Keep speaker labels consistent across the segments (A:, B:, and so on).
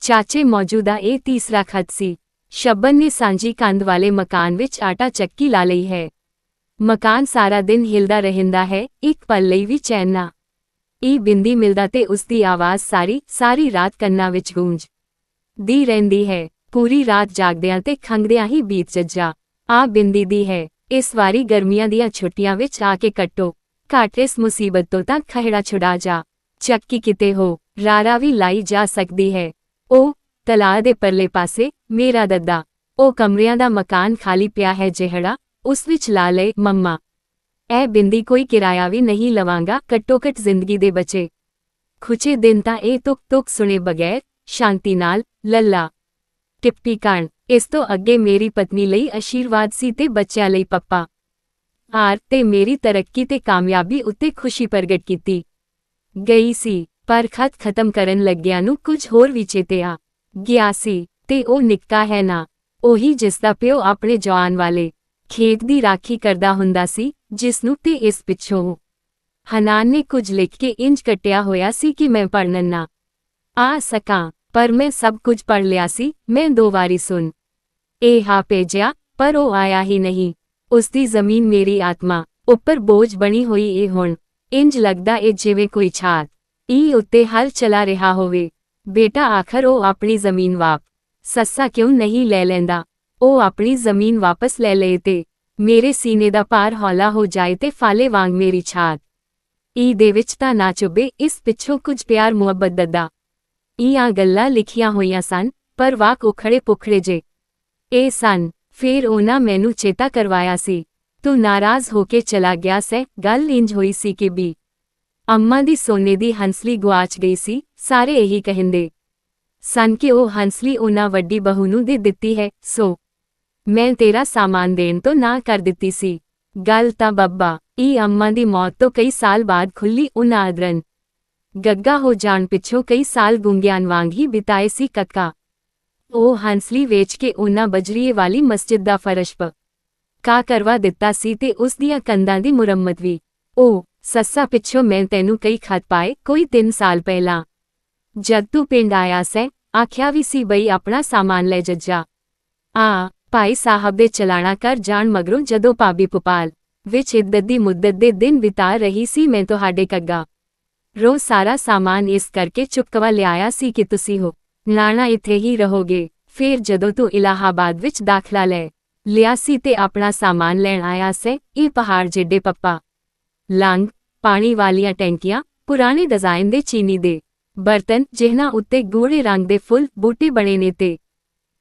A: ਚਾਚੇ ਮੌਜੂਦਾ ਇਹ ਤੀਸਰਾ ਖਤ ਸੀ। ਸ਼ਬਨ ਨੇ ਸਾਂਝੀ ਕੰਧ ਵਾਲੇ ਮਕਾਨ ਵਿੱਚ ਆਟਾ ਚੱਕੀ ਲਾ ਲਈ ਹੈ। ਮਕਾਨ ਸਾਰਾ ਦਿਨ ਹਿਲਦਾ ਰਹਿੰਦਾ ਹੈ, ਇੱਕ ਪਲ ਲਈ ਵੀ ਚੈਨ ਨਾ। ਇਹ ਬਿੰਦੀ ਮਿਲਦਾ ਤੇ ਉਸਦੀ ਆਵਾਜ਼ ਸਾਰੀ ਰਾਤ ਕੰਨਾਂ ਵਿੱਚ ਗੂੰਜਦੀ ਰਹਿੰਦੀ ਹੈ। ਪੂਰੀ ਰਾਤ ਜਾਗਦਿਆਂ ਤੇ ਖੰਘਦਿਆਂ ਹੀ ਬੀਤ ਜੱਜਾ। ਆ ਬਿੰਦੀ ਦੀ ਹੈ, ਇਸ ਵਾਰੀ ਗਰਮੀਆਂ ਦੀਆਂ ਛੁੱਟੀਆਂ ਵਿੱਚ ਆ ਕੇ ਕੱਟੋ, ਘੱਟ ਇਸ ਮੁਸੀਬਤ ਤੋਂ ਤਾਂ ਖਹਿੜਾ ਛੁਡਾ ਜਾ। ਚੱਕੀ ਕਿਤੇ ਹੋ, ਰਾਰਾ ਵੀ ਲਾਈ ਜਾ ਸਕਦੀ ਹੈ। ਉਹ ਤਲਾਅ ਦੇ ਪਰਲੇ ਪਾਸੇ ਮੇਰਾ ਦੱਦਾ, ਉਹ ਕਮਰਿਆਂ ਦਾ ਮਕਾਨ ਖਾਲੀ ਪਿਆ ਹੈ ਜਿਹੜਾ, ਉਸ ਵਿੱਚ ਲਾ ਲਏ ਮੰਮਾ। ਇਹ ਬਿੰਦੀ ਕੋਈ ਕਿਰਾਇਆ ਵੀ ਨਹੀਂ ਲਵਾਂਗਾ, ਘੱਟੋ ਘੱਟ ਜ਼ਿੰਦਗੀ ਦੇ ਬਚੇ ਖੁਚੇ ਦਿਨ ਤਾਂ ਇਹ ਤੁਕ ਸੁਣੇ ਬਗੈਰ ਸ਼ਾਂਤੀ ਨਾਲ ਲੱਲਾ ਟਿੱਪੀ ਕਰਨ। ਇਸ ਤੋਂ ਅੱਗੇ ਮੇਰੀ ਪਤਨੀ ਲਈ ਆਸ਼ੀਰਵਾਦ ਸੀ ਤੇ ਬੱਚਿਆਂ ਲਈ ਪੱਪਾ ਹਾਰ ਤੇ ਮੇਰੀ ਤਰੱਕੀ ਤੇ ਕਾਮਯਾਬੀ ਉੱਤੇ ਖੁਸ਼ੀ ਪ੍ਰਗਟ ਕੀਤੀ ਗਈ ਸੀ। ਪਰ ਖਤ ਖਤਮ ਕਰਨ ਲੱਗਿਆਂ ਨੂੰ ਕੁਝ ਹੋਰ ਵੀ ਚੇਤੇ ਆ ਗਿਆ ਸੀ, ਤੇ ਉਹ ਨਿੱਕਾ ਹੈ ਨਾ, ਉਹੀ ਜਿਸਦਾ ਪਿਓ ਆਪਣੇ ਜਵਾਨ ਵਾਲੇ ਖੇਤ ਦੀ ਰਾਖੀ ਕਰਦਾ ਹੁੰਦਾ ਸੀ, ਜਿਸਨੂੰ ਤੇ ਇਸ ਪਿੱਛੋਂ ਹਨਾਨ ਨੇ ਕੁਝ ਲਿਖ ਕੇ ਇੰਜ ਕੱਟਿਆ ਹੋਇਆ ਸੀ ਕਿ ਮੈਂ ਪੜ੍ਹਨ ਨਾ ਆ ਸਕਾਂ, ਪਰ ਮੈਂ ਸਭ ਕੁਝ ਪੜ੍ਹ ਲਿਆ ਸੀ। ਮੈਂ 2 ਵਾਰੀ ਸੁਣ ਇਹ ਭੇਜਿਆ, ਪਰ ਉਹ ਆਇਆ ਹੀ ਨਹੀਂ। ਉਸਦੀ ਜ਼ਮੀਨ ਮੇਰੀ ਆਤਮਾ ਉੱਪਰ ਬੋਝ ਬਣੀ ਹੋਈ ਇਹ ਹੁਣ, ਇੰਜ ਲੱਗਦਾ ਏ ਜਿਵੇਂ ਕੋਈ ਛਾਤ ਇਹ ਉੱਤੇ ਹਲ ਚਲਾ ਰਿਹਾ ਹੋਵੇ। ਬੇਟਾ ਆਖਰ ਉਹ ਆਪਣੀ ਜ਼ਮੀਨ ਸੱਸਾ ਕਿਉਂ ਨਹੀਂ ਲੈ ਲੈਂਦਾ? ਉਹ ਆਪਣੀ ਜ਼ਮੀਨ ਵਾਪਸ ਲੈ ਲਏ ਤੇ ਮੇਰੇ ਸੀਨੇ ਦਾ ਭਾਰ ਹੌਲਾ ਹੋ ਜਾਏ ਤੇ ਫਾਲੇ ਵਾਂਗ ਮੇਰੀ ਛਾਤ ਇਹ ਦੇ ਵਿੱਚ ਤਾਂ ਨਾ ਚੁੱਭੇ। ਇਸ ਪਿੱਛੋਂ ਕੁਝ ਪਿਆਰ ਮੁਹੱਬਤ ਦੱਦਾ ਇਹ ਗੱਲਾਂ ਲਿਖੀਆਂ ਹੋਈਆਂ ਸਨ, ਪਰ ਵਾਕ ਉਖੜੇ ਪੁਖੜੇ ਜੇ ਇਹ ਸਨ। ਫੇਰ ਉਹਨਾਂ ਮੈਨੂੰ ਚੇਤਾ ਕਰਵਾਇਆ ਸੀ, ਤੂੰ ਨਾਰਾਜ਼ ਹੋ ਕੇ ਚਲਾ ਗਿਆ ਸੈਂ। ਗੱਲ ਇੰਜ ਹੋਈ ਸੀ ਕਿ ਵੀ ਅੰਮਾ ਦੀ ਸੋਨੇ ਦੀ ਹੰਸਲੀ ਗੁਆਚ ਗਈ ਸੀ। ਸਾਰੇ ਇਹੀ ਕਹਿੰਦੇ ਸਨ ਕਿ ਉਹ ਹੰਸਲੀ ਉਹਨਾਂ ਵੱਡੀ ਬਹੂ ਨੂੰ ਦੇ ਦਿੱਤੀ ਹੈ, ਸੋ ਮੈਂ ਤੇਰਾ ਸਾਮਾਨ ਦੇਣ ਤੋਂ ਨਾ ਕਰ ਦਿੱਤੀ ਸੀ। ਗੱਲ ਤਾਂ ਬੱਬਾ ਇਹ ਅੰਮਾ ਦੀ ਮੌਤ ਤੋਂ ਕਈ ਸਾਲ ਬਾਅਦ ਖੁੱਲੀ। ਉਹਨਾਂ ਅਦਰਨ ਗੱਗਾ ਹੋ ਜਾਣ ਪਿੱਛੋਂ ਕਈ ਸਾਲ ਗੁੰਗਿਆਨ ਵਾਂਗ ਹੀ ਬਿਤਾਏ ਸੀ ਕੱਕਾ। ਉਹ ਹੰਸਲੀ ਵੇਚ ਕੇ ਉਹਨਾਂ ਬਜਰੀਏ ਵਾਲੀ ਮਸਜਿਦ ਦਾ ਫਰਸ਼ ਕਾ ਕਰਵਾ ਦਿੱਤਾ ਸੀ ਤੇ ਉਸ ਦੀਆਂ ਕੰਧਾਂ ਦੀ ਮੁਰੰਮਤ ਵੀ। ਉਹ ਸੱਸਾ ਪਿੱਛੋਂ ਮੈਂ ਤੈਨੂੰ ਕਈ ਖਤ ਪਾਏ, ਕੋਈ 3 ਸਾਲ ਪਹਿਲਾਂ ਜਦ ਤੂੰ ਪਿੰਡ ਆਇਆ ਸੈਂ। ਆਖਿਆ ਵੀ ਸੀ ਬਈ ਆਪਣਾ ਸਾਮਾਨ ਲੈ ਜੱਜਾ। ਭਾਈ ਸਾਹਿਬ ਦੇ ਚਲਾਣਾ ਕਰ ਜਾਣ ਮਗਰੋਂ ਜਦੋਂ ਭਾਬੀ ਭੋਪਾਲ ਵਿੱਚ ਇੱਦਤ ਦੀ ਮੁੱਦਤ ਦੇ ਦਿਨ ਬਿਤਾ ਰਹੀ ਸੀ, ਮੈਂ ਤੁਹਾਡੇ ਕੱਗਾ ਰੋ ਸਾਰਾ ਸਾਮਾਨ ਇਸ ਕਰਕੇ ਚੁੱਕਵਾ ਲਿਆਇਆ ਸੀ ਕਿ ਤੁਸੀਂ ਹੋ ਨਾਣਾ ਇੱਥੇ ਹੀ ਰਹੋਗੇ। ਫਿਰ ਜਦੋਂ ਤੂੰ ਇਲਾਹਾਬਾਦ ਵਿੱਚ ਦਾਖਲਾ ਲੈ ਲਿਆ ਸੀ ਤੇ ਆਪਣਾ ਸਾਮਾਨ ਲੈਣ ਆਇਆ ਸੈਂ, ਇਹ ਪਹਾੜ ਜਿੱਡੇ ਪੱਪਾ ਲੰਘ ਪਾਣੀ ਵਾਲੀਆਂ ਟੈਂਕੀਆਂ, ਪੁਰਾਣੇ ਡਿਜ਼ਾਈਨ ਦੇ ਚੀਨੀ ਦੇ ਬਰਤਨ ਜਿਹਨਾਂ ਉੱਤੇ ਗੂੜੇ ਰੰਗ ਦੇ ਫੁੱਲ ਬੂਟੇ ਬਣੇ ਨੇ ਤੇ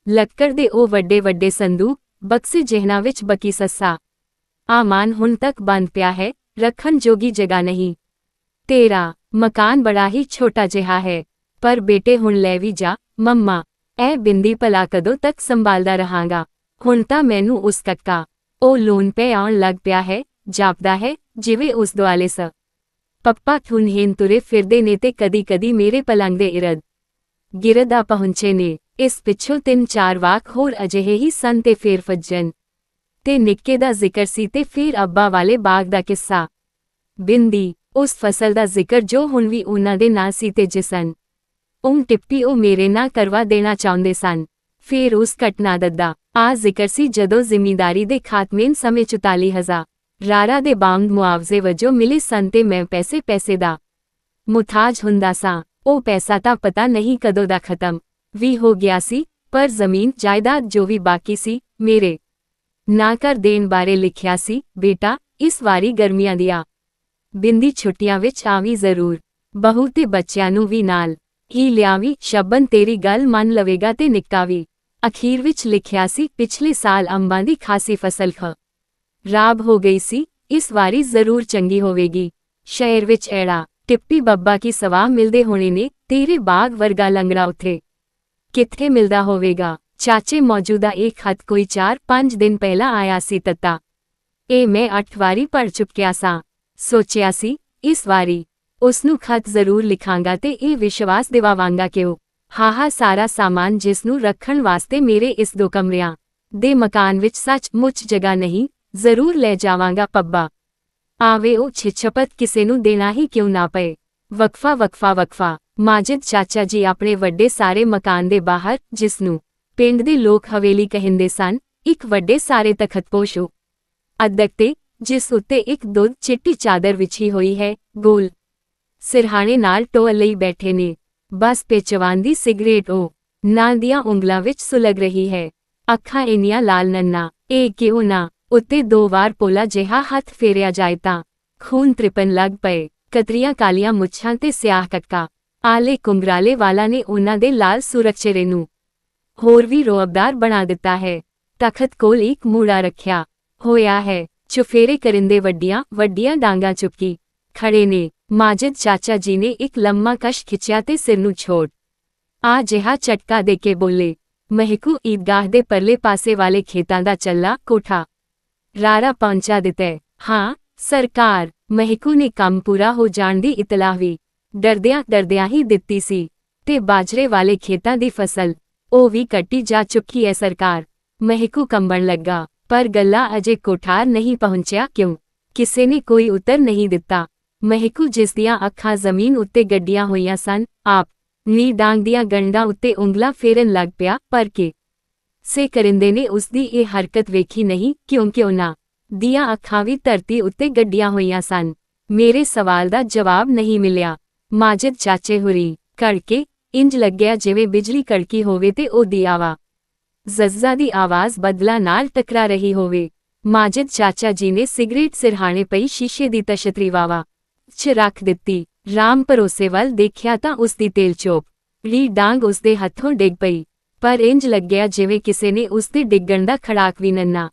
A: ਲੱਕੜ ਦੇ ਉਹ ਵੱਡੇ ਵੱਡੇ ਸੰਦੂਕ ਬਕਸੇ ਜਿਹਨਾਂ ਵਿੱਚ ਬਕੀ ਸੱਸਾ ਮਾਨ ਹੁਣ ਤੱਕ ਬੰਦ ਪਿਆ ਹੈ, ਰੱਖਣ ਜੋਗੀ ਜਗ੍ਹਾ ਨਹੀਂ। ਤੇਰਾ ਮਕਾਨ ਬੜਾ ਹੀ ਛੋਟਾ ਜਿਹਾ ਹੈ, ਪਰ ਬੇਟੇ ਹੁਣ ਲੈ ਵੀ ਜਾ। ਮੰਮਾ ਇਹ ਬਿੰਦੀ ਭਲਾ ਕਦੋਂ ਤੱਕ ਸੰਭਾਲਦਾ ਰਹਾਂਗਾ? ਹੁਣ ਤਾਂ ਮੈਨੂੰ ਉਸ ਕੱਕਾ ਉਹ ਲੋਨ ਪੈ ਆਉਣ ਲੱਗ ਪਿਆ ਹੈ, ਜਾਪਦਾ ਹੈ ਜਿਵੇਂ ਉਸ ਦੁਆਲੇ ਪੱਪਾ ਥੁਨਹੀਨ ਤੁਰੇ ਫਿਰਦੇ ਨੇ ਤੇ ਕਦੀ-ਕਦੀ ਮੇਰੇ ਪਲੰਗ ਦੇ ਇਰਦ ਗਿਰਦ ਆ ਪਹੁੰਚੇ ਨੇ। ਇਸ ਪਿੱਛੋਂ 3-4 ਵਾਕ ਹੋਰ ਅਜਿਹੇ ਹੀ ਸਨ ਤੇ ਫੇਰ ਫੱਜਣ ਤੇ ਨਿੱਕੇ ਦਾ ਜ਼ਿਕਰ ਸੀ ਤੇ ਫਿਰ ਅੱਬਾ ਵਾਲੇ ਬਾਗ ਦਾ ਕਿੱਸਾ। ਬਿੰਦੀ ਉਸ ਫਸਲ ਦਾ ਜ਼ਿਕਰ ਜੋ ਹੁਣ ਵੀ ਉਹਨਾਂ ਦੇ ਨਾਂ ਸੀ ਤੇ ਜਿਸਨ ਟਿੱਪੀ ਉਹ ਮੇਰੇ ਨਾਂ ਕਰਵਾ ਦੇਣਾ ਚਾਹੁੰਦੇ ਸਨ। ਫਿਰ ਉਸ ਘਟਨਾ ਦਾ ਜ਼ਿਕਰ ਸੀ ਜਦੋਂ ਜ਼ਿਮੀਂਦਾਰੀ ਦੇ ਖਾਤਮੇ ਸਮੇਂ 44,000 ਰਾਰਾ ਦੇ ਬਾਂਗ ਮੁਆਵਜ਼ੇ ਵਜੋਂ ਮਿਲੇ ਸਨ ਤੇ ਮੈਂ ਪੈਸੇ ਦਾ ਮੁਤਾਜ ਹੁੰਦਾ ਸਾਂ। ਉਹ ਪੈਸਾ ਤਾਂ ਪਤਾ ਨਹੀਂ ਕਦੋਂ ਦਾ ਖਤਮ ਵੀ ਹੋ ਗਿਆ ਸੀ, ਪਰ ਜ਼ਮੀਨ ਜਾਇਦਾਦ ਜੋ ਵੀ ਬਾਕੀ ਸੀ ਮੇਰੇ ਨਾਂ ਕਰ ਦੇਣ ਬਾਰੇ ਲਿਖਿਆ ਸੀ। ਬੇਟਾ ਇਸ ਵਾਰੀ ਗਰਮੀਆਂ ਦੀਆਂ ਬਿੰਦੀ ਛੁੱਟੀਆਂ ਵਿੱਚ ਆਵੀਂ ਜ਼ਰੂਰ, ਬਹੂ ਤੇ ਬੱਚਿਆਂ ਨੂੰ ਵੀ ਨਾਲ ਹੀ ਲਿਆਵੀਂ। ਸ਼ਬਨ ਤੇਰੀ ਗੱਲ ਮੰਨ ਲਵੇਗਾ ਤੇ ਨਿੱਕਾ ਵੀ। ਅਖੀਰ ਵਿੱਚ ਲਿਖਿਆ ਸੀ, ਪਿਛਲੇ ਸਾਲ ਅੰਬਾਂ ਦੀ ਖਾਸੀ ਫਸਲ ਖਰਾਬ ਹੋ ਗਈ ਸੀ, ਇਸ ਵਾਰੀ ਜ਼ਰੂਰ ਚੰਗੀ ਹੋਵੇਗੀ। ਸ਼ਹਿਰ ਵਿੱਚ ਐੜਾ ਟਿੱਪੀ ਬੱਬਾ ਕੀ ਸਵਾਹ ਮਿਲਦੇ ਹੋਣੇ ਨੇ, ਤੇਰੇ ਬਾਗ ਵਰਗਾ ਲੰਗੜਾ ਉੱਥੇ ਕਿੱਥੇ ਮਿਲਦਾ ਹੋਵੇਗਾ? ਚਾਚੇ ਮੌਜੂਦਾ ਇਹ ਖਤ ਕੋਈ 4-5 ਦਿਨ ਪਹਿਲਾਂ ਆਇਆ ਸੀ ਤੱਤਾ ਇਹ ਮੈਂ 8 ਵਾਰੀ ਪੜ੍ਹ ਚੁੱਕਿਆ ਸਾਂ। ਸੋਚਿਆ ਸੀ ਇਸ ਵਾਰੀ ਉਸਨੂੰ ਖਤ ਜ਼ਰੂਰ ਲਿਖਾਂਗਾ ਤੇ ਇਹ ਵਿਸ਼ਵਾਸ ਦਿਵਾਵਾਂਗਾ ਕਿ ਉਹ ਸਾਰਾ ਸਾਮਾਨ ਜਿਸ ਨੂੰ ਰੱਖਣ ਵਾਸਤੇ ਮੇਰੇ ਇਸ 2 ਕਮਰਿਆਂ ਦੇ ਮਕਾਨ ਵਿੱਚ ਸੱਚਮੁੱਚ ਜਗ੍ਹਾ ਨਹੀਂ, ਜ਼ਰੂਰ ਲੈ ਜਾਵਾਂਗਾ। ਪੱਬਾ ਆਵੇ ਉਹ ਛਿਛਪਤ ਕਿਸੇ ਨੂੰ ਦੇਣਾ ਹੀ ਕਿਉਂ ਨਾ ਪਏ। ਵਕਫਾ ਵਕਫਾ ਵਕਫਾ। ਮਾਜਿਦ ਚਾਚਾ ਜੀ ਆਪਣੇ ਵੱਡੇ ਸਾਰੇ ਮਕਾਨ ਦੇ ਬਾਹਰ, ਜਿਸ ਨੂੰ ਪਿੰਡ ਦੇ ਲੋਕ ਹਵੇਲੀ ਕਹਿੰਦੇ ਸਨ, ਇੱਕ ਵੱਡੇ ਸਾਰੇ ਤਖਤਪੋਸ਼ ਅੱਧਕ ਤੇ, ਜਿਸ ਉੱਤੇ ਇੱਕ ਦੁੱਧ ਚਿੱਟੀ ਚਾਦਰ ਵਿਛੀ ਹੋਈ ਹੈ, ਗੋਲ ਸਿਰਹਾਣੇ ਨਾਲ ਟੋਲ ਲਈ ਬੈਠੇ ਨੇ। ਬਸ ਪੇਚਵਾਨ ਦੀ ਸਿਗਰੇਟ ਨਾਲ ਦੀਆਂ ਉਂਗਲਾਂ ਵਿੱਚ ਸੁਲਗ ਰਹੀ ਹੈ। ਅੱਖਾਂ ਇੰਨੀਆਂ ਲਾਲ ਨੰਨਾ, ਇਹ ਕਿਉਂ ਨਾ ਉੱਤੇ 2 ਵਾਰ ਪੋਲਾ ਜਿਹਾ ਹੱਥ ਫੇਰਿਆ ਜਾਏ ਤਾਂ ਖੂਨ ਤ੍ਰਿਪਨ ਲੱਗ ਪਏ। ਕਤਰੀਆਂ ਕਾਲੀਆਂ ਮੁੱਛਾਂ ਤੇ ਸਿਆਹ ਕੱਕਾ, ਆਲੇ ਕੁੰਗਰਾਲੇ ਵਾਲਾ ਨੇ ਉਹਨਾਂ ਦੇ ਲਾਲ ਸੁਰਖ ਚਿਹਰੇ ਨੂੰ ਹੋਰ ਵੀ ਰੋਅਬਦਾਰ ਬਣਾ ਦਿੱਤਾ ਹੈ। ਤਖਤ ਕੋਲ ਇੱਕ ਮੂੜਾ ਰੱਖਿਆ ਹੋਇਆ ਹੈ, ਚੁਫੇਰੇ ਕਰਿੰਦੇ ਵੱਡੀਆਂ ਵੱਡੀਆਂ ਡਾਂਗਾਂ ਚੁੱਕੀ ਖੜੇ ਨੇ। ਮਾਜਿਦ ਚਾਚਾ ਜੀ ਨੇ ਇੱਕ ਲੰਮਾ ਕਸ਼ ਖਿੱਚਿਆ ਤੇ ਸਿਰ ਨੂੰ ਛੋੜ ਆ ਜਿਹਾ ਝਟਕਾ ਦੇ ਕੇ ਬੋਲੇ, ਮਹਿਕੂ ਈਦਗਾਹ ਦੇ ਪਰਲੇ ਪਾਸੇ ਵਾਲੇ ਖੇਤਾਂ ਦਾ ਚੱਲਾ ਕੋਠਾ ਰਾਰਾ ਪਹੁੰਚਾ ਦਿੱਤਾ। ਹਾਂ ਸਰਕਾਰ। ਮਹਿਕੂ ਨੇ ਕੰਮ ਪੂਰਾ ਹੋ ਜਾਣ ਦੀ ਇਤਲਾਹ ਵੀ ਡਰਦਿਆਂ ਹੀ ਦਿੱਤੀ ਸੀ, ਤੇ ਬਾਜਰੇ ਵਾਲੇ ਖੇਤਾਂ ਦੀ ਫਸਲ ਉਹ ਵੀ ਕੱਟੀ ਜਾ ਚੁੱਕੀ ਹੈ ਸਰਕਾਰ। ਮਹਿਕੂ ਕੰਬਣ ਲੱਗਾ, ਪਰ ਗੱਲਾਂ ਅਜੇ ਕੋਠਾਰ ਨਹੀਂ ਪਹੁੰਚਿਆ। ਕਿਉਂ? ਕਿਸੇ ਨੇ ਕੋਈ ਉੱਤਰ ਨਹੀਂ ਦਿੱਤਾ। ਮਹਿਕੂ, ਜਿਸ ਦੀਆਂ ਅੱਖਾਂ ਜ਼ਮੀਨ ਉੱਤੇ ਗੱਡੀਆਂ ਹੋਈਆਂ ਸਨ, ਆਪ ਨੀ ਡਾਂਗ ਦੀਆਂ ਗੰਢਾਂ ਉੱਤੇ ਉਂਗਲਾਂ ਫੇਰਨ ਲੱਗ ਪਿਆ, ਪਰ ਕਿਸੇ ਕਰਿੰਦੇ ਨੇ ਉਸਦੀ ਇਹ ਹਰਕਤ ਵੇਖੀ ਨਹੀਂ, ਕਿਉਂਕਿ ਉਹਨਾਂ ਦੀਆਂ ਅੱਖਾਂ ਵੀ ਧਰਤੀ ਉੱਤੇ ਗੱਡੀਆਂ ਹੋਈਆਂ ਸਨ। ਮੇਰੇ ਸਵਾਲ ਦਾ ਜਵਾਬ ਨਹੀਂ ਮਿਲਿਆ। ਮਾਜਿਦ ਚਾਚੇ ਹੁਰੀ ਕੜਕੇ, ਇੰਜ ਲੱਗਿਆ ਜਿਵੇਂ ਬਿਜਲੀ ਕੜਕੀ ਹੋਵੇ ਤੇ ਉਹਦੀ ਜ਼ੱਜ਼ਾ ਦੀ ਆਵਾਜ਼ ਬਦਲਾਂ ਨਾਲ ਟਕਰਾ ਰਹੀ ਹੋਵੇ। ਮਾਜਿਦ ਚਾਚਾ ਜੀ ਨੇ ਸਿਗਰੇਟ ਸਿਰਹਾਣੇ ਪਈ ਸ਼ੀਸ਼ੇ ਦੀ ਤਸ਼ਤਰੀ ਵਾਵਾ 'ਚ ਰੱਖ ਦਿੱਤੀ। ਰਾਮ ਭਰੋਸੇ ਵੱਲ ਦੇਖਿਆ ਤਾਂ ਉਸਦੀ ਤੇਲ ਚੋਪ ਰੀ ਡਾਂਗ ਉਸਦੇ ਹੱਥੋਂ ਡਿੱਗ ਪਈ, ਪਰ ਇੰਜ ਲੱਗਿਆ ਜਿਵੇਂ ਕਿਸੇ ਨੇ ਉਸਦੇ ਡਿੱਗਣ ਦਾ ਖੜਾਕ ਵੀ ਨੰਨਾ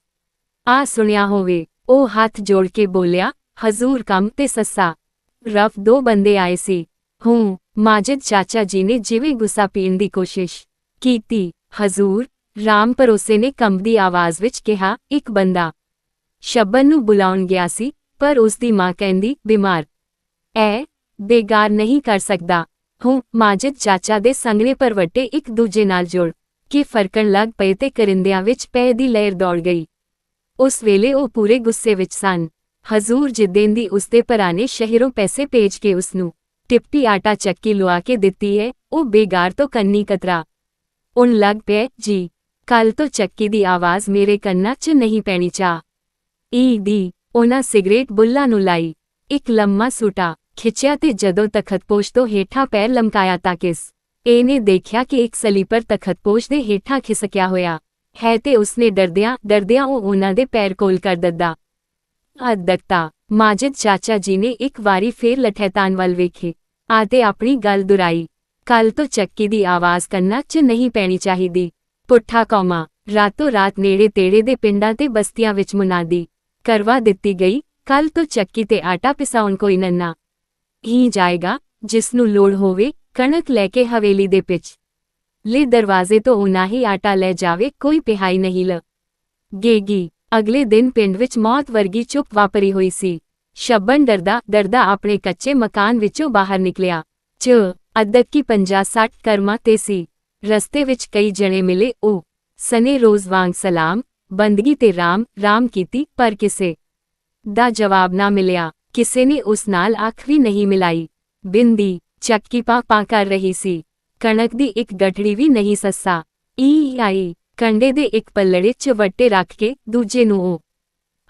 A: ਸੁਣਿਆ ਹੋਵੇ। ਉਹ ਹੱਥ ਜੋੜ ਕੇ ਬੋਲਿਆ, ਹਜ਼ੂਰ ਕੰਮ ਤੇ ਸੱਸਾ ਰਫ 2 ਬੰਦੇ ਆਏ ਸੀ। ਮਾਜਿਦ ਚਾਚਾ ਜੀ ਨੇ ਜਿਵੇਂ ਗੁੱਸਾ ਪੀਣ ਦੀ ਕੋਸ਼ਿਸ਼ ਕੀਤੀ। ਹਜ਼ੂਰ, ਰਾਮ ਭਰੋਸੇ ਨੇ ਕੰਬਦੀ ਆਵਾਜ਼ ਵਿੱਚ ਕਿਹਾ, ਇੱਕ ਬੰਦਾ ਸ਼ਬਨ ਨੂੰ ਬੁਲਾਉਣ ਗਿਆ ਸੀ, ਪਰ ਉਸਦੀ ਮਾਂ ਕਹਿੰਦੀ ਬਿਮਾਰ ਬੇਗਾਰ ਨਹੀਂ ਕਰ ਸਕਦਾ। ਮਾਜਿਦ ਚਾਚਾ ਦੇ ਸੰਘਣੇ ਪਰਵੱਟੇ ਇੱਕ ਦੂਜੇ ਨਾਲ ਜੁੜ ਕੇ ਫਰਕਣ ਲੱਗ ਪਏ ਤੇ ਕਰਿੰਦਿਆਂ ਵਿੱਚ ਪੈ ਦੀ ਲਹਿਰ ਦੌੜ ਗਈ। ਉਸ ਵੇਲੇ ਉਹ ਪੂਰੇ ਗੁੱਸੇ ਵਿੱਚ ਸਨ। ਹਜ਼ੂਰ, ਜਿੱਦਣ ਦੀ ਉਸਦੇ ਭਰਾ ਨੇ ਸ਼ਹਿਰੋਂ ਪੈਸੇ ਭੇਜ ਕੇ ਉਸਨੂੰ ਟਿੱਪੀ ਆਟਾ ਚੱਕੀ ਲੁਆ ਕੇ ਦਿੱਤੀ ਹੈ, ਉਹ ਬੇਗਾਰ ਤੋਂ ਕੰਨੀ ਕਤਰਾ ਉਣ ਲੱਗ ਪਿਆ। ਜੀ, ਕੱਲ ਤੋਂ ਚੱਕੀ ਦੀ ਆਵਾਜ਼ ਮੇਰੇ ਕੰਨਾਂ 'ਚ ਨਹੀਂ ਪੈਣੀ ਦੀ। ਉਹਨਾਂ ਸਿਗਰੇਟ ਬੁੱਲਾਂ ਨੂੰ ਲਾਈ, ਇੱਕ ਲੰਮਾ ਸੂਟਾ ਖਿੱਚਿਆ ਤੇ ਜਦੋਂ ਤਖਤਪੋਸ਼ ਤੋਂ ਹੇਠਾਂ ਪੈਰ ਲਮਕਾਇਆ ਤਾਂ ਇਹਨੇ ਦੇਖਿਆ ਕਿ ਇੱਕ ਸਲੀਪਰ ਤਖਤਪੋਸ਼ ਦੇ ਹੇਠਾਂ ਖਿਸਕਿਆ ਹੋਇਆ ਹੈ ਤੇ ਉਸਨੇ ਡਰਦਿਆਂ ਉਹ ਉਹਨਾਂ ਦੇ ਪੈਰ ਕੋਲ ਕਰ ਦਿੱਤਾ। ਅਦਕਤਾ। ਮਾਜਿਦ ਚਾਚਾ ਜੀ ਨੇ ਇੱਕ ਵਾਰੀ ਫੇਰ ਲਠੈਤਾਨ ਵੱਲ ਵੇਖੇ ਅਤੇ ਆਪਣੀ ਗੱਲ ਦੁਹਰਾਈ, ਕੱਲ ਤੋਂ ਚੱਕੀ ਦੀ ਆਵਾਜ਼ ਕੰਨਾਂ 'ਚ ਨਹੀਂ ਪੈਣੀ ਚਾਹੀਦੀ। ਪੁੱਠਾ ਕੌਮਾ। ਰਾਤੋਂ ਰਾਤ ਨੇੜੇ ਤੇੜੇ ਦੇ ਪਿੰਡਾਂ ਤੇ ਬਸਤੀਆਂ ਵਿੱਚ ਮੁਨਾਦੀ ਕਰਵਾ ਦਿੱਤੀ ਗਈ, ਕੱਲ ਤੋਂ ਚੱਕੀ ਤੇ ਆਟਾ ਪਿਸਾਉਣ ਕੋਈ ਨੰਨਾ ਹੀ ਜਾਏਗਾ। ਜਿਸ ਨੂੰ ਲੋੜ ਹੋਵੇ ਕਣਕ ਲੈ ਕੇ ਹਵੇਲੀ ਦੇ ਪਿਛਲੇ ਦਰਵਾਜ਼ੇ ਤੋਂ ਉਨਾ ਹੀ ਆਟਾ ਲੈ ਜਾਵੇ, ਕੋਈ ਪਿਹਾਈ ਨਹੀਂ ਲੱਗੇਗੀ। ਅਗਲੇ ਦਿਨ ਪਿੰਡ ਵਿੱਚ ਮੌਤ ਵਰਗੀ ਚੁੱਪ ਵਾਪਰੀ ਹੋਈ ਸੀ। ਸ਼ਬਨ ਡਰਦਾ ਆਪਣੇ ਕੱਚੇ ਮਕਾਨ ਵਿੱਚੋਂ ਬਾਹਰ ਨਿਕਲਿਆ। ਅੱਧਕ ਕੀ 50-60 ਕਰਮਾਂ ਤੇ ਸੀ। ਰਸਤੇ ਵਿੱਚ ਕਈ ਜਣੇ ਮਿਲੇ, ਉਹ ਸਨੇ ਰੋਜ਼ ਵਾਂਗ ਸਲਾਮ ਬੰਦਗੀ ਤੇ ਰਾਮ ਕੀਤੀ, ਪਰ ਕਿਸੇ ਦਾ ਜਵਾਬ ਨਾ ਮਿਲਿਆ। ਕਿਸੇ ਨੇ ਉਸ ਨਾਲ ਅੱਖ ਵੀ ਨਹੀਂ ਮਿਲਾਈ। ਬਿੰਦੀ ਚੱਕੀ ਪਾ ਕਰ ਰਹੀ ਸੀ। ਕਣਕ ਦੀ ਇੱਕ ਗਠੜੀ ਵੀ ਨਹੀਂ ਸੱਸਾ ਆਈ। ਕੰਡੇ ਦੇ ਇੱਕ ਪੱਲੜੇ 'ਚ ਵੱਟੇ ਰੱਖ ਕੇ ਦੂਜੇ ਨੂੰ ਉਹ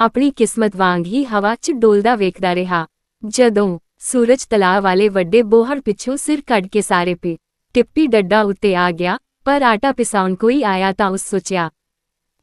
A: ਆਪਣੀ ਕਿਸਮਤ ਵਾਂਗ ਹੀ ਹਵਾ 'ਚ ਡੋਲਦਾ ਵੇਖਦਾ ਰਿਹਾ। ਜਦੋਂ ਸੂਰਜ ਤਲਾਅ ਵਾਲੇ ਵੱਡੇ ਬੋਹੜ ਪਿੱਛੋਂ ਸਿਰ ਕੱਢ ਕੇ ਸਾਰੇ ਟਿੱਪੀ ਡੱਡਾ ਉੱਤੇ ਆ ਗਿਆ, ਪਰ ਆਟਾ ਪਿਸਾਉਣ ਕੋਈ ਆਇਆ ਤਾਂ ਉਸ ਸੋਚਿਆ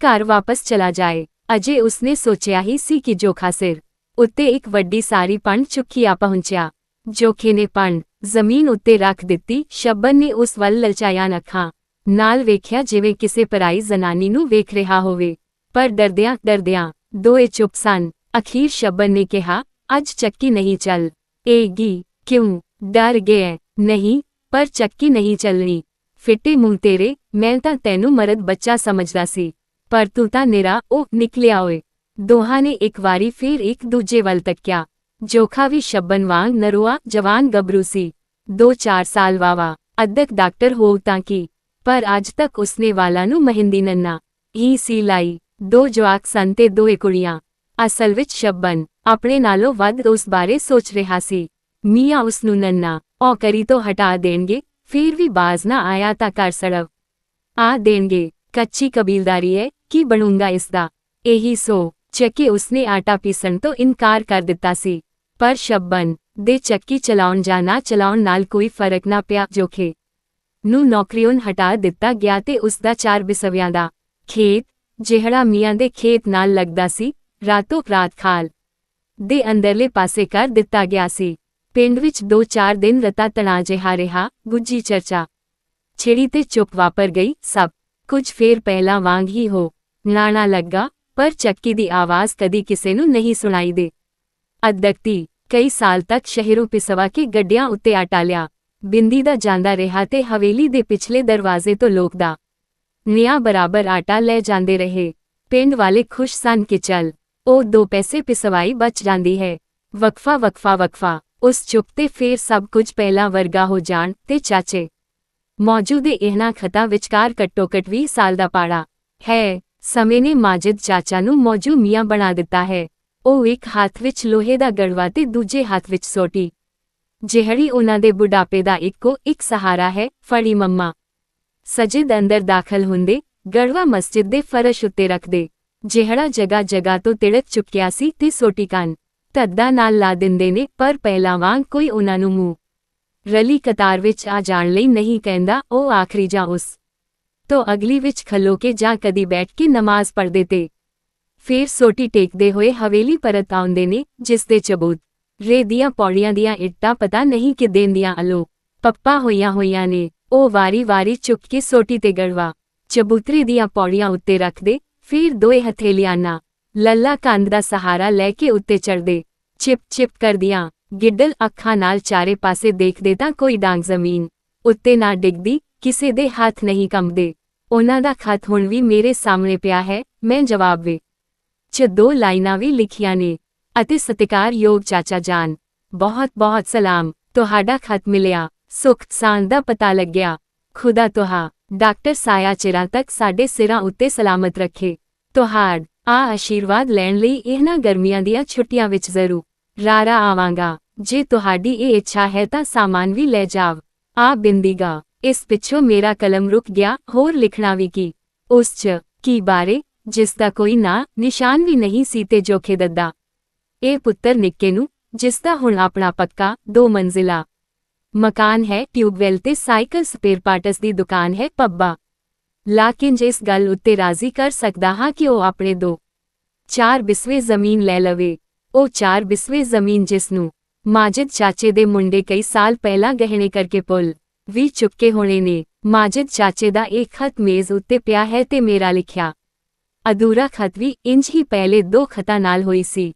A: ਘਰ ਵਾਪਸ ਚਲਾ ਜਾਏ। ਅਜੇ ਉਸਨੇ ਸੋਚਿਆ ਹੀ ਸੀ ਕਿ ਜੋਖਾ ਸਿਰ ਉੱਤੇ ਇੱਕ ਵੱਡੀ ਸਾਰੀ ਪੰਡ ਚੁੱਕੀ ਆ ਪਹੁੰਚਿਆ। ਜੋਖੇ ਨੇ ਪੰਡ ਜ਼ਮੀਨ ਉੱਤੇ ਰੱਖ ਦਿੱਤੀ। ਸ਼ਬਨ ਨੇ ਉਸ ਵੱਲ ਲਲਚਾਈਆਂ ਅੱਖਾਂ ਨਾਲ ਵੇਖਿਆ ਜਿਵੇਂ ਕਿਸੇ ਪਰਾਈ ਜ਼ਨਾਨੀ ਨੂੰ ਵੇਖ ਰਿਹਾ ਹੋਵੇ, ਪਰ ਡਰਦਿਆਂ ਦੋਏ ਚੁੱਪ ਸਨ। ਅਖੀਰ ਸ਼ਬਨ ਨੇ ਕਿਹਾ, ਅੱਜ ਚੱਕੀ ਨਹੀਂ ਚੱਲੇਗੀ। ਕਿਉਂ? ਡਰ ਗਿਆ? ਨਹੀਂ, ਪਰ ਚੱਕੀ ਨਹੀਂ ਚੱਲਣੀ। ਫਿੱਟੇ ਮੂੰਹ ਤੇਰੇ, ਮੈਂ ਤਾਂ ਤੈਨੂੰ ਮਰਦ ਬੱਚਾ ਸਮਝਦਾ ਸੀ, ਪਰ ਤੂੰ ਤਾਂ ਨਿਰਾ ਉਹ ਨਿਕਲਿਆ ਓਏ। ਦੋਹਾਂ ਨੇ ਇੱਕ ਵਾਰੀ ਫੇਰ ਇੱਕ ਦੂਜੇ ਵੱਲ ਤੱਕਿਆ। ਜੋਖਾ ਵੀ ਸ਼ਬਨ ਵਾਂਗ ਨਰੋਆ ਜਵਾਨ ਗੱਭਰੂ ਸੀ। 2-4 ਸਾਲ ਵਾਵਾ ਅੱਧਕ ਡਾਕਟਰ ਹੋ ਤਾਂ ਕੀ, ਪਰ ਅੱਜ ਤੱਕ ਉਸਨੇ ਵਾਲਾਂ ਨੂੰ ਮਹਿੰਦੀ ਨੰਨਾ ਹੀ ਸੀ ਲਾਈ। 2 ਜਵਾਕ ਸਨ ਤੇ 2 ਕੁੜੀਆਂ। ਅਸਲ ਵਿੱਚ ਸ਼ਬਨ ਆਪਣੇ ਨਾਲੋਂ ਵੱਧ ਉਸ ਬਾਰੇ ਸੋਚ ਰਿਹਾ ਸੀ। ਮੀਆਂ ਉਸ ਨੂੰ ਨੰਨਾ ਔ ਕਰੀ ਤੋਂ ਹਟਾ ਦੇਣਗੇ, ਫਿਰ ਵੀ ਬਾਜ਼ ਨਾ ਆਇਆ ਤਾਂ ਕਰ ਸੜਵ ਆ ਦੇਣਗੇ। ਕੱਚੀ ਕਬੀਲਦਾਰੀ ਹੈ, ਕੀ ਬਣੂੰਗਾ ਇਸਦਾ। ਇਹੀ ਸੋਚ ਕੇ ਉਸਨੇ ਆਟਾ ਪੀਸਣ ਤੋਂ ਇਨਕਾਰ ਕਰ ਦਿੱਤਾ ਸੀ। ਪਰ ਸ਼ੱਬਨ ਦੇ ਚੱਕੀ ਚਲਾਉਣ ਜਾਂ ਨਾ ਚਲਾਉਣ ਨਾਲ ਕੋਈ ਫਰਕ ਨਾ ਪਿਆ। ਜੋਖੇ ਨੂੰ ਨੌਕਰੀਓਂ ਹਟਾ ਦਿੱਤਾ ਗਿਆ ਤੇ ਉਸਦਾ 4 ਬਿਸਵਿਆਂ ਦਾ ਖੇਤ, ਜਿਹੜਾ ਮੀਆਂ ਦੇ ਖੇਤ ਨਾਲ ਲੱਗਦਾ ਸੀ, ਰਾਤੋਂ ਰਾਤ ਖਾਲ ਦੇ ਅੰਦਰਲੇ ਪਾਸੇ ਕਰ ਦਿੱਤਾ ਗਿਆ ਸੀ। ਪਿੰਡ ਵਿੱਚ 2-4 ਦਿਨ ਰਤਾ ਤਣਾ ਜਿਹਾ ਰਿਹਾ। ਗੁੱਜੀ ਚਰਚਾ ਛਿੜੀ ਤੇ ਚੁੱਪ ਵਾਪਰ ਗਈ। ਸਭ ਕੁਝ ਫੇਰ ਪਹਿਲਾਂ ਵਾਂਗ ਹੀ ਹੋ ਨਾਣਾ ਲੱਗਾ, ਪਰ ਚੱਕੀ ਦੀ ਆਵਾਜ਼ ਕਦੀ ਕਿਸੇ ਨੂੰ ਨਹੀਂ ਸੁਣਾਈ ਦੇ। ਅਦਕਤੀ ਕਈ ਸਾਲ ਤੱਕ ਸ਼ਹਿਰੋਂ ਪਿਸਵਾ ਕੇ ਗੱਡਿਆਂ ਉੱਤੇ ਆਟਾ ਲਿਆ ਬਿੰਦੀ ਦਾ ਜਾਂਦਾ ਰਿਹਾ ਤੇ ਹਵੇਲੀ ਦੇ ਪਿਛਲੇ ਦਰਵਾਜ਼ੇ ਤੋਂ ਲੋਕ ਦਾ ਨਿਆਂ ਬਰਾਬਰ ਆਟਾ ਲੈ ਜਾਂਦੇ ਰਹੇ। ਪਿੰਡ ਵਾਲੇ ਖੁਸ਼ ਸਨ ਕਿ ਚੱਲ ਉਹ 2 ਪੈਸੇ ਪਿਸਵਾਈ ਬਚ ਜਾਂਦੀ ਹੈ। ਵਕਫਾ ਉਸ ਚੁੱਪ ਤੇ ਫੇਰ ਸਭ ਕੁਝ ਪਹਿਲਾਂ ਵਰਗਾ ਹੋ ਜਾਣ ਤੇ ਚਾਚੇ ਮੌਜੂਦੇ ਇਹਨਾਂ ਖਤਾਂ ਵਿਚਕਾਰ ਘੱਟੋ-ਘੱਟ 20 ਸਾਲ ਦਾ ਪਾੜਾ ਹੈ। ਸਮੇਂ ਨੇ ਮਾਜਿਦ ਚਾਚਾ ਨੂੰ ਮੌਜੂ ਮੀਆਂ ਬਣਾ ਦਿੱਤਾ ਹੈ। ਉਹ ਇੱਕ ਹੱਥ ਵਿੱਚ ਲੋਹੇ ਦਾ ਗੜਵਾ ਤੇ ਦੂਜੇ ਹੱਥ ਵਿੱਚ ਸੋਟੀ, ਜਿਹੜੀ ਉਹਨਾਂ ਦੇ ਬੁਢਾਪੇ ਦਾ ਇੱਕੋ ਇੱਕ ਸਹਾਰਾ ਹੈ, ਫੜੀ। ਮੰਮਾ ਸਜਿਦ ਅੰਦਰ ਦਾਖਲ ਹੁੰਦੇ, ਗੜਵਾ ਮਸਜਿਦ ਦੇ ਫਰਸ਼ ਉੱਤੇ ਰੱਖਦੇ, ਜਿਹੜਾ ਜਗ੍ਹਾ ਤੋਂ ਤਿੜਕ ਚੁੱਕਿਆ ਸੀ, ਤੇ ਸੋਟੀ ਕੰਨ ਧੱਦਾ ਨਾਲ ਲਾ ਦਿੰਦੇ ਨੇ। ਪਰ ਪਹਿਲਾਂ ਵਾਂਗ ਕੋਈ ਉਹਨਾਂ ਨੂੰ ਮੂੰਹ ਰਲੀ ਕਤਾਰ ਵਿੱਚ ਆ ਜਾਣ ਲਈ ਨਹੀਂ ਕਹਿੰਦਾ। ਉਹ ਆਖਰੀ ਜਾਂ ਉਸ ਤੋਂ ਅਗਲੀ ਵਿੱਚ ਖਲੋ ਕੇ ਜਾਂ ਕਦੀ ਬੈਠ ਕੇ ਨਮਾਜ਼ ਪੜ੍ਹਦੇ ਤੇ ਫੇਰ ਸੋਟੀ ਟੇਕਦੇ ਹੋਏ ਹਵੇਲੀ ਪਰਤ ਆਉਂਦੇ ਨੇ, ਜਿਸ ਦੇ ਚਬੂਤ ਰੇ ਦੀਆਂ ਪੌੜੀਆਂ ਦੀਆਂ ਇੱਟਾਂ ਪਤਾ ਨਹੀਂ ਕਿੱਦਾਂ ਦੀਆਂ ਅਲੋ ਪੱਪਾ ਹੋਈਆਂ ਨੇ। ਉਹ ਵਾਰੀ ਚੁੱਕ ਕੇ ਸੋਟੀ ਤੇ ਗੜਵਾ ਚਬੂਤਰੇ ਦੀਆਂ ਪੌੜੀਆਂ ਉੱਤੇ ਰੱਖਦੇ, ਫਿਰ 2 ਹਥੇਲੀਆਂ ਨਾਲ ਲੱਲਾ ਕੰਧ ਦਾ ਸਹਾਰਾ ਲੈ ਕੇ ਉੱਤੇ ਚੜ੍ਹਦੇ। ਚਿਪ ਕਰਦੀਆਂ ਗਿੱਡਲ ਅੱਖਾਂ ਨਾਲ ਚਾਰੇ ਪਾਸੇ ਦੇਖਦੇ ਤਾਂ ਕੋਈ ਡਾਂਗ ਜ਼ਮੀਨ ਉੱਤੇ ਨਾ ਡਿੱਗਦੀ, ਕਿਸੇ ਦੇ ਹੱਥ ਨਹੀਂ ਕੰਬਦੇ। ਉਹਨਾਂ ਦਾ ਖਤ ਹੁਣ ਵੀ ਮੇਰੇ ਸਾਹਮਣੇ ਪਿਆ ਹੈ। ਮੈਂ ਜਵਾਬ ਵਿੱਚ 2 ਲਾਈਨਾਂ ਵੀ ਲਿਖੀਆਂ ਨੇ ਅਤੇ ਸਤਿਕਾਰਯੋਗ ਚਾਚਾ ਜਾਨ, ਬਹੁਤ ਸਲਾਮ। ਤੁਹਾਡਾ ਖਤ ਮਿਲਿਆ, ਸੁੱਖ ਸਾਂਝ ਦਾ ਪਤਾ ਲੱਗਿਆ। ਖੁਦਾ ਡਾਕਟਰ ਸਾਇਆ ਚਿਰਾਂ ਤੱਕ ਸਾਡੇ ਸਿਰਾਂ ਉੱਤੇ ਸਲਾਮਤ ਰੱਖੇ। ਤੁਹਾਡਾ ਆਸ਼ੀਰਵਾਦ ਲੈਣ ਲਈ ਇਹਨਾਂ ਗਰਮੀਆਂ ਦੀਆਂ ਛੁੱਟੀਆਂ ਵਿੱਚ ਜ਼ਰੂਰ ਆਵਾਂਗਾ। ਜੇ ਤੁਹਾਡੀ ਇਹ ਇੱਛਾ ਹੈ ਤਾਂ ਸਾਮਾਨ ਵੀ ਲੈ ਜਾਵ ਆ ਬਿੰਦੀਗਾ। ਇਸ ਪਿੱਛੋਂ ਮੇਰਾ ਕਲਮ ਰੁਕ ਗਿਆ। ਹੋਰ ਲਿਖਣਾ ਵੀ ਕੀ ਉਸ 'ਚ ਕੀ ਬਾਰੇ, ਜਿਸ ਦਾ ਕੋਈ ਨਾਂ ਨਿਸ਼ਾਨ ਵੀ ਨਹੀਂ ਸੀ ਤੇ ਜੋਖੇ ਦੱਦਾ ਇਹ ਪੁੱਤਰ ਨਿੱਕੇ ਨੂੰ, ਜਿਸ ਦਾ ਹੁਣ ਆਪਣਾ ਪੱਕਾ 2 ਮੰਜ਼ਿਲਾ ਮਕਾਨ ਹੈ, ਟਿਊਬਵੈਲ ਤੇ ਸਾਈਕਲ ਸਪੇਅਰ ਪਾਰਟਸ ਦੀ ਦੁਕਾਨ ਹੈ, ਪੱਬਾ। ਲਾਕਿਨ ਜੇ ਇਸ ਗੱਲ ਉੱਤੇ ਰਾਜ਼ੀ ਕਰ ਸਕਦਾ ਹਾਂ ਕਿ ਉਹ ਆਪਣੇ 2-4 ਬਿਸਵੇ ਜ਼ਮੀਨ ਲੈ ਲਵੇ। ਉਹ 4 ਬਿਸਵੇ ਜ਼ਮੀਨ ਜਿਸ ਨੂੰ ਮਾਜਿਦ ਚਾਚੇ ਦੇ ਮੁੰਡੇ ਕਈ ਸਾਲ ਪਹਿਲਾਂ ਗਹਿਣੇ ਕਰਕੇ ਪੁੱਲ ਵੀ ਚੁੱਕੇ ਹੋਣੇ ਨੇ। ਮਾਜਿਦ ਚਾਚੇ ਦਾ ਇੱਕ ਖਤ ਮੇਜ਼ ਉੱਤੇ ਪਿਆ ਹੈ ਤੇ ਮੇਰਾ ਲਿਖਿਆ ਅਧੂਰਾ ਖਤ ਵੀ ਇੰਜ ਹੀ ਪਹਿਲੇ 2 ਖਤਾਂ ਨਾਲ ਹੋਈ ਸੀ।